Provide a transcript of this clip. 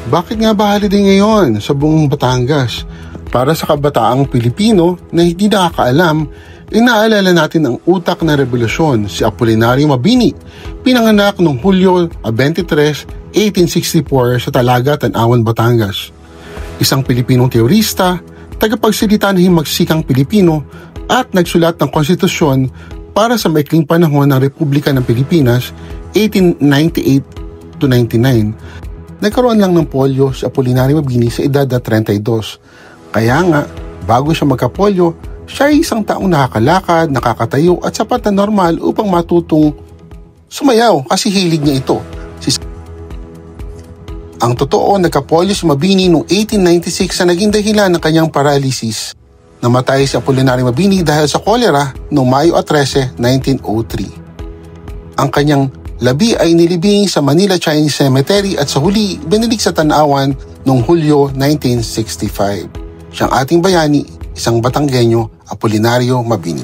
Bakit nga ba holiday ngayon sa buong Batangas? Para sa kabataang Pilipino na hindi nakakaalam, inaalala natin ang utak na revolusyon, si Apolinario Mabini, pinanganak noong Hulyo 23, 1864 sa Talaga, Tanawan, Batangas. Isang Pilipinong teorista, tagapagsalita ng himagsikang Pilipino at nagsulat ng konstitusyon para sa maikling panahon ng Republika ng Pilipinas 1898-99. Nagkaroon lang ng polio si Apolinario Mabini sa edad na 32. Kaya nga, bago siya magka-polio, siya ay isang taong nakakalakad, nakakatayo at sapat na normal upang matutong sumayaw kasi hilig niya ito. Ang totoo, nagka-polio si Mabini noong 1896 na naging dahilan ng kanyang paralysis. Namatay si Apolinario Mabini dahil sa kolera noong Mayo 13, 1903. Ang kanyang labi ay nilibing sa Manila Chinese Cemetery at sa huli binilig sa Tanawan noong Hulyo 1965. Siyang ating bayani, isang Batanggenyo, Apolinario Mabini.